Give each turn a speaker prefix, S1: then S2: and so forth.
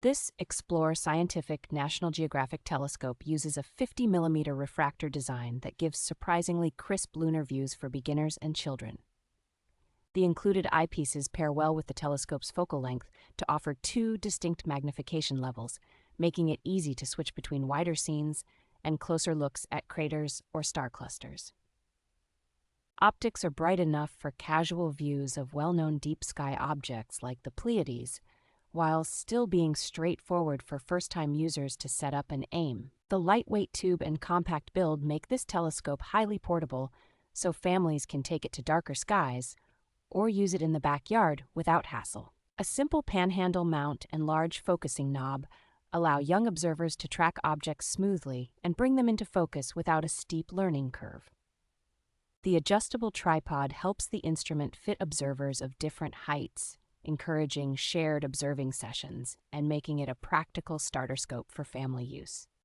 S1: This Explore Scientific National Geographic telescope uses a 50 mm refractor design that gives surprisingly crisp lunar views for beginners and children. The included eyepieces pair well with the telescope's focal length to offer two distinct magnification levels, making it easy to switch between wider scenes and closer looks at craters or star clusters. Optics are bright enough for casual views of well-known deep sky objects like the Pleiades, while still being straightforward for first-time users to set up and aim. The lightweight tube and compact build make this telescope highly portable, so families can take it to darker skies or use it in the backyard without hassle. A simple panhandle mount and large focusing knob allow young observers to track objects smoothly and bring them into focus without a steep learning curve. The adjustable tripod helps the instrument fit observers of different heights, encouraging shared observing sessions and making it a practical starter scope for family use.